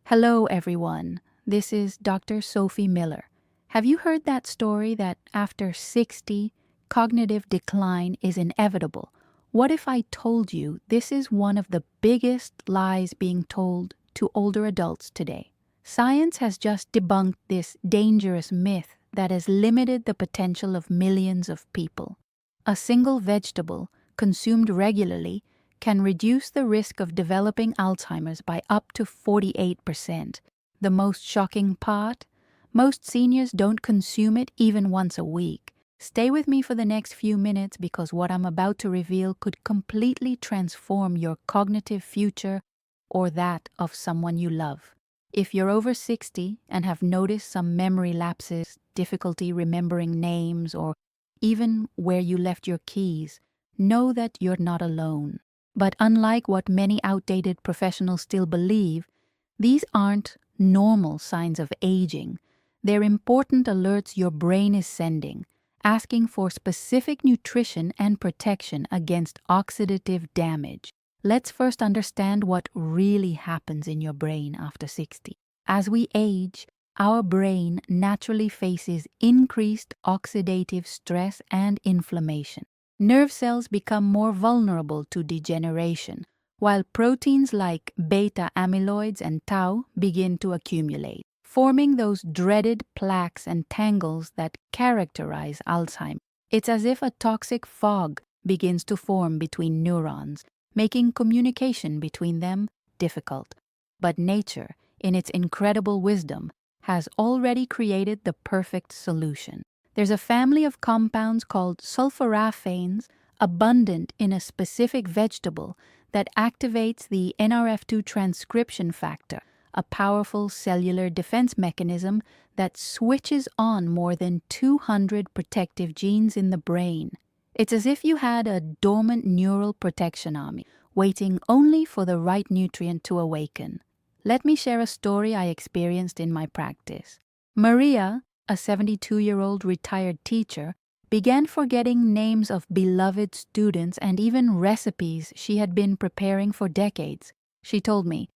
Hello, everyone. This is Dr. Sophie Miller. Have you heard that story that after 60, cognitive decline is inevitable? What if I told you this is one of the biggest lies being told to older adults today? Science has just debunked this dangerous myth that has limited the potential of millions of people. A single vegetable, consumed regularly, can reduce the risk of developing Alzheimer's by up to 48%. The most shocking part? Most seniors don't consume it even once a week. Stay with me for the next few minutes because what I'm about to reveal could completely transform your cognitive future or that of someone you love. If you're over 60 and have noticed some memory lapses, difficulty remembering names, or even where you left your keys, know that you're not alone. But unlike what many outdated professionals still believe, these aren't normal signs of aging. They're important alerts your brain is sending, asking for specific nutrition and protection against oxidative damage. Let's first understand what really happens in your brain after 60. As we age, our brain naturally faces increased oxidative stress and inflammation. Nerve cells become more vulnerable to degeneration, while proteins like beta amyloids and tau begin to accumulate, forming those dreaded plaques and tangles that characterize Alzheimer's. It's as if a toxic fog begins to form between neurons, making communication between them difficult. But nature, in its incredible wisdom, has already created the perfect solution. There's a family of compounds called sulforaphanes abundant in a specific vegetable that activates the NRF2 transcription factor, a powerful cellular defense mechanism that switches on more than 200 protective genes in the brain. It's as if you had a dormant neural protection army, waiting only for the right nutrient to awaken. Let me share a story I experienced in my practice. Maria, a 72-year-old retired teacher, began forgetting names of beloved students and even recipes she had been preparing for decades. She told me,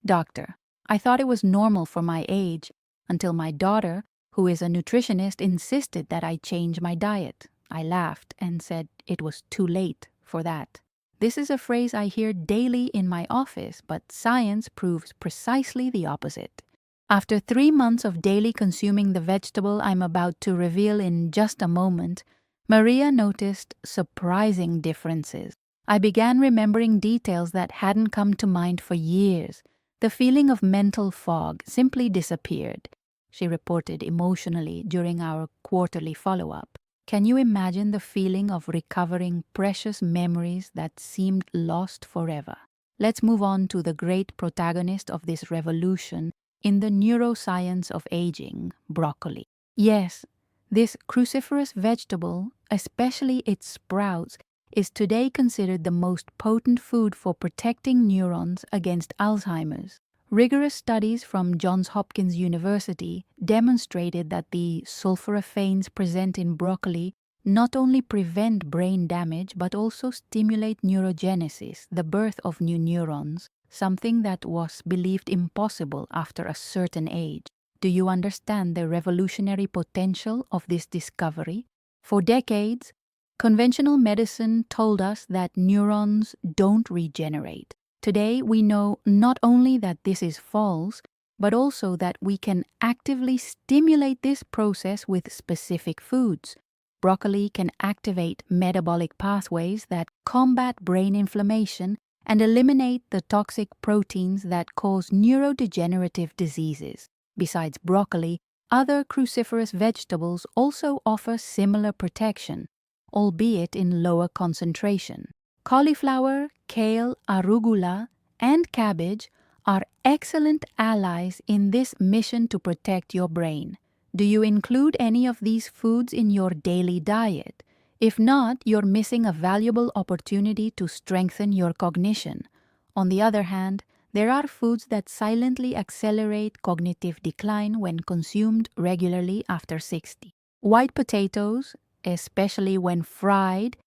"Doctor, I thought it was normal for my age until my daughter, who is a nutritionist, insisted that I change my diet." I laughed and said it was too late for that. This is a phrase I hear daily in my office, but science proves precisely the opposite. After 3 months of daily consuming the vegetable I'm about to reveal in just a moment, Maria noticed surprising differences. I began remembering details that hadn't come to mind for years. The feeling of mental fog simply disappeared, she reported emotionally during our quarterly follow-up. Can you imagine the feeling of recovering precious memories that seemed lost forever? Let's move on to the great protagonist of this revolution in the neuroscience of aging, broccoli. Yes, this cruciferous vegetable, especially its sprouts, is today considered the most potent food for protecting neurons against Alzheimer's. Rigorous studies from Johns Hopkins University demonstrated that the sulforaphanes present in broccoli not only prevent brain damage but also stimulate neurogenesis, the birth of new neurons, something that was believed impossible after a certain age. Do you understand the revolutionary potential of this discovery? For decades, conventional medicine told us that neurons don't regenerate. Today, we know not only that this is false, but also that we can actively stimulate this process with specific foods. Broccoli can activate metabolic pathways that combat brain inflammation and eliminate the toxic proteins that cause neurodegenerative diseases. Besides broccoli, other cruciferous vegetables also offer similar protection, albeit in lower concentration. Cauliflower, kale, arugula, and cabbage are excellent allies in this mission to protect your brain. Do you include any of these foods in your daily diet? If not, you're missing a valuable opportunity to strengthen your cognition. On the other hand, there are foods that silently accelerate cognitive decline when consumed regularly after 60. White potatoes, especially when fried,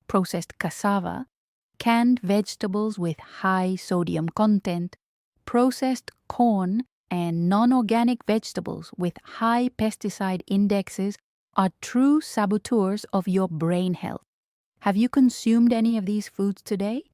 processed cassava, canned vegetables with high sodium content, processed corn, and non-organic vegetables with high pesticide indexes are true saboteurs of your brain health. Have you consumed any of these foods today?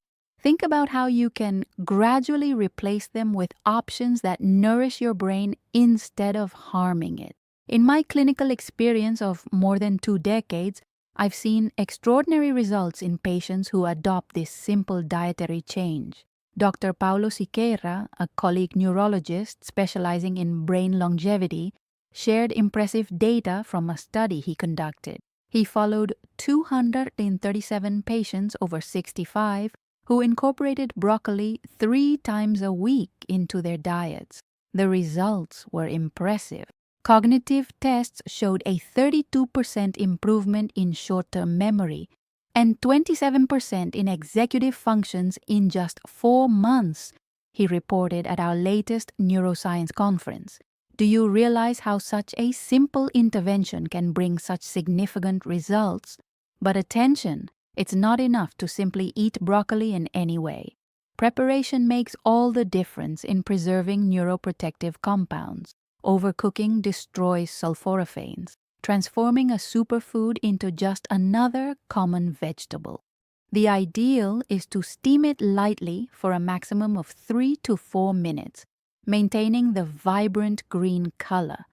Think about how you can gradually replace them with options that nourish your brain instead of harming it. In my clinical experience of more than 2 decades, I've seen extraordinary results in patients who adopt this simple dietary change. Dr. Paulo Siqueira, a colleague neurologist specializing in brain longevity, shared impressive data from a study he conducted. He followed 237 patients over 65 who incorporated broccoli 3 times a week into their diets. The results were impressive. Cognitive tests showed a 32% improvement in short-term memory and 27% in executive functions in just 4 months, he reported at our latest neuroscience conference. Do you realize how such a simple intervention can bring such significant results? But attention, it's not enough to simply eat broccoli in any way. Preparation makes all the difference in preserving neuroprotective compounds. Overcooking destroys sulforaphanes, transforming a superfood into just another common vegetable. The ideal is to steam it lightly for a maximum of 3 to 4 minutes, maintaining the vibrant green color.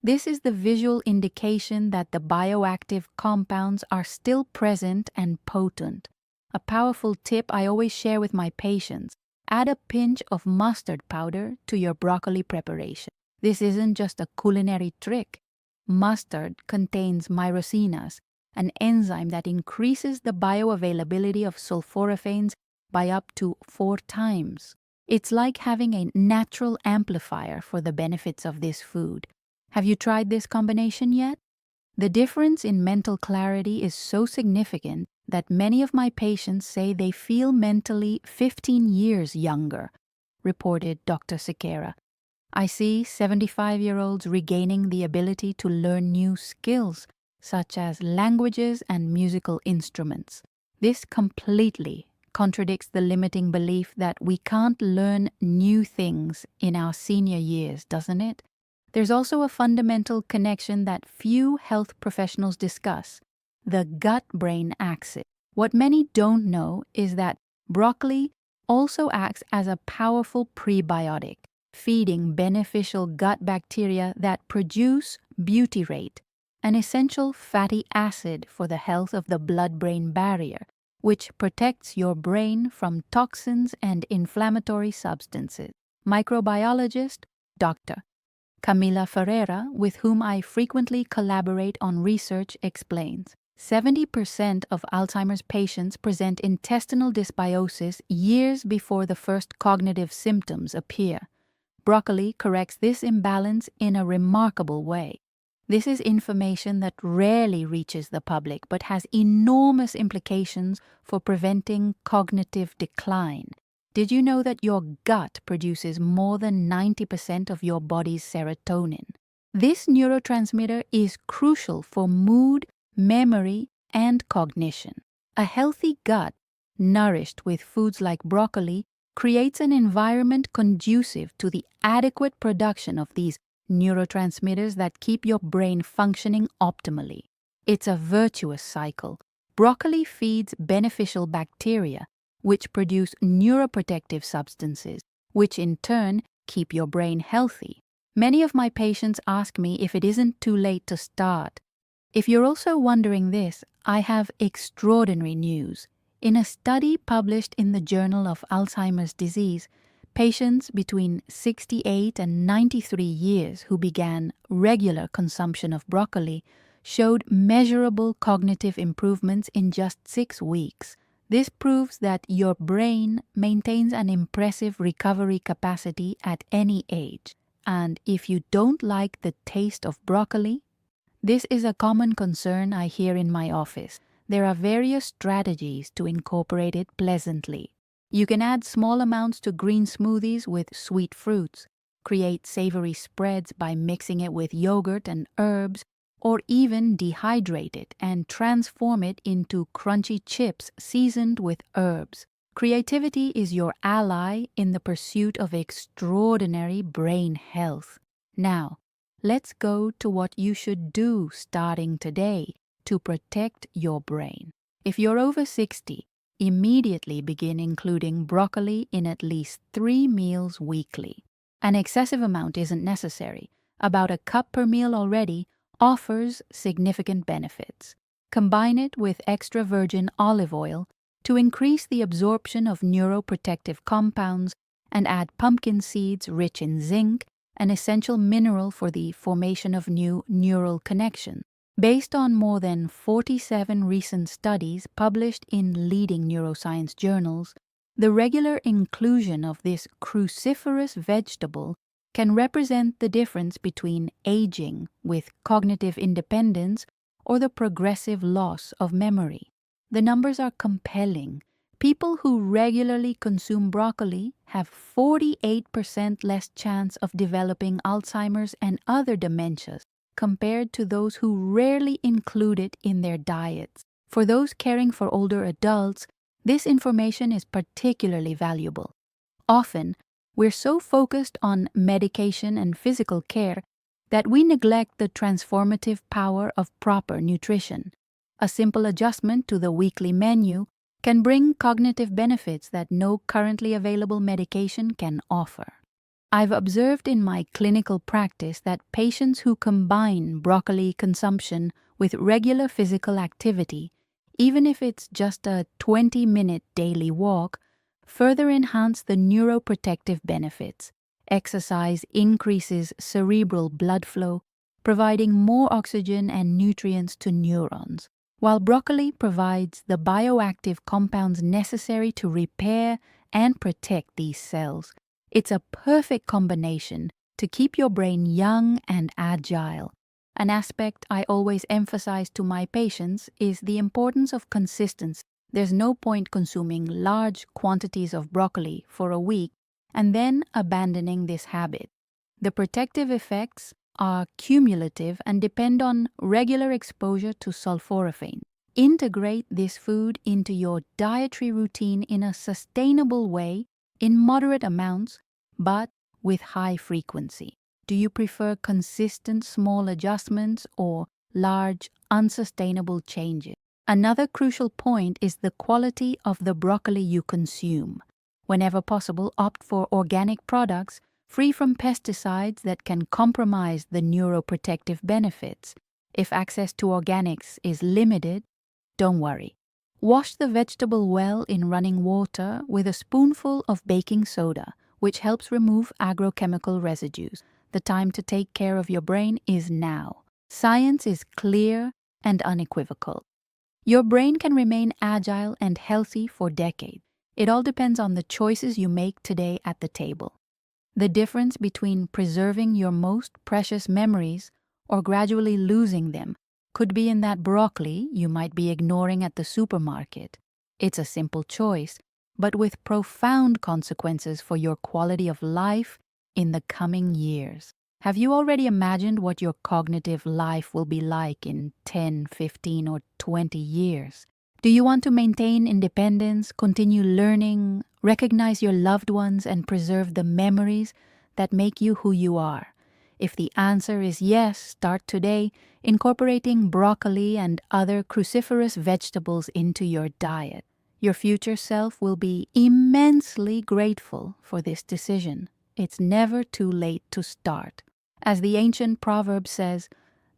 This is the visual indication that the bioactive compounds are still present and potent. A powerful tip I always share with my patients: add a pinch of mustard powder to your broccoli preparation. This isn't just a culinary trick. Mustard contains myrosinase, an enzyme that increases the bioavailability of sulforaphanes by up to 4 times. It's like having a natural amplifier for the benefits of this food. Have you tried this combination yet? The difference in mental clarity is so significant that many of my patients say they feel mentally 15 years younger, reported Dr. Siqueira. I see 75-year-olds regaining the ability to learn new skills, such as languages and musical instruments. This completely contradicts the limiting belief that we can't learn new things in our senior years, doesn't it? There's also a fundamental connection that few health professionals discuss: the gut-brain axis. What many don't know is that broccoli also acts as a powerful prebiotic, feeding beneficial gut bacteria that produce butyrate, an essential fatty acid for the health of the blood-brain barrier, which protects your brain from toxins and inflammatory substances. Microbiologist Dr. Camila Ferreira, with whom I frequently collaborate on research, explains, 70% of Alzheimer's patients present intestinal dysbiosis years before the first cognitive symptoms appear. Broccoli corrects this imbalance in a remarkable way. This is information that rarely reaches the public but has enormous implications for preventing cognitive decline. Did you know that your gut produces more than 90% of your body's serotonin? This neurotransmitter is crucial for mood, memory, and cognition. A healthy gut, nourished with foods like broccoli, creates an environment conducive to the adequate production of these neurotransmitters that keep your brain functioning optimally. It's a virtuous cycle. Broccoli feeds beneficial bacteria, which produce neuroprotective substances, which in turn keep your brain healthy. Many of my patients ask me if it isn't too late to start. If you're also wondering this, I have extraordinary news. In a study published in the Journal of Alzheimer's Disease, patients between 68 and 93 years who began regular consumption of broccoli showed measurable cognitive improvements in just 6 weeks. This proves that your brain maintains an impressive recovery capacity at any age. And if you don't like the taste of broccoli, this is a common concern I hear in my office. There are various strategies to incorporate it pleasantly. You can add small amounts to green smoothies with sweet fruits, create savory spreads by mixing it with yogurt and herbs, or even dehydrate it and transform it into crunchy chips seasoned with herbs. Creativity is your ally in the pursuit of extraordinary brain health. Now, let's go to what you should do starting today to protect your brain. If you're over 60, immediately begin including broccoli in at least 3 meals weekly. An excessive amount isn't necessary. About a cup per meal already offers significant benefits. Combine it with extra virgin olive oil to increase the absorption of neuroprotective compounds, and add pumpkin seeds rich in zinc, an essential mineral for the formation of new neural connections. Based on more than 47 recent studies published in leading neuroscience journals, the regular inclusion of this cruciferous vegetable can represent the difference between aging with cognitive independence or the progressive loss of memory. The numbers are compelling. People who regularly consume broccoli have 48% less chance of developing Alzheimer's and other dementias compared to those who rarely include it in their diets. For those caring for older adults, this information is particularly valuable. Often, we're so focused on medication and physical care that we neglect the transformative power of proper nutrition. A simple adjustment to the weekly menu can bring cognitive benefits that no currently available medication can offer. I've observed in my clinical practice that patients who combine broccoli consumption with regular physical activity, even if it's just a 20-minute daily walk, further enhance the neuroprotective benefits. Exercise increases cerebral blood flow, providing more oxygen and nutrients to neurons, while broccoli provides the bioactive compounds necessary to repair and protect these cells. It's a perfect combination to keep your brain young and agile. An aspect I always emphasize to my patients is the importance of consistency. There's no point consuming large quantities of broccoli for a week and then abandoning this habit. The protective effects are cumulative and depend on regular exposure to sulforaphane. Integrate this food into your dietary routine in a sustainable way in moderate amounts, but with high frequency. Do you prefer consistent small adjustments or large, unsustainable changes? Another crucial point is the quality of the broccoli you consume. Whenever possible, opt for organic products free from pesticides that can compromise the neuroprotective benefits. If access to organics is limited, don't worry. Wash the vegetable well in running water with a spoonful of baking soda, which helps remove agrochemical residues. The time to take care of your brain is now. Science is clear and unequivocal. Your brain can remain agile and healthy for decades. It all depends on the choices you make today at the table. The difference between preserving your most precious memories or gradually losing them could be in that broccoli you might be ignoring at the supermarket. It's a simple choice, but with profound consequences for your quality of life in the coming years. Have you already imagined what your cognitive life will be like in 10, 15, or 20 years? Do you want to maintain independence, continue learning, recognize your loved ones, and preserve the memories that make you who you are? If the answer is yes, start today incorporating broccoli and other cruciferous vegetables into your diet. Your future self will be immensely grateful for this decision. It's never too late to start. As the ancient proverb says,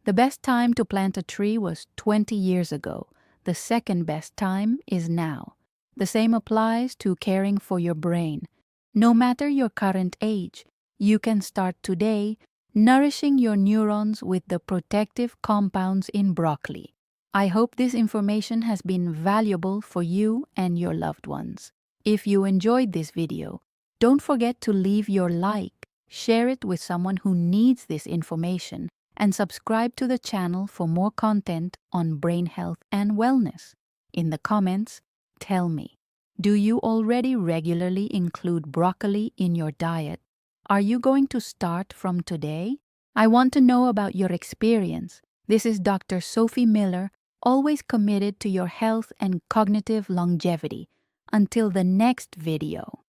the best time to plant a tree was 20 years ago. The second best time is now. The same applies to caring for your brain. No matter your current age, you can start today nourishing your neurons with the protective compounds in broccoli. I hope this information has been valuable for you and your loved ones. If you enjoyed this video, don't forget to leave your like, share it with someone who needs this information, and subscribe to the channel for more content on brain health and wellness. In the comments, tell me, do you already regularly include broccoli in your diet? Are you going to start from today? I want to know about your experience. This is Dr. Sophie Miller, always committed to your health and cognitive longevity. Until the next video.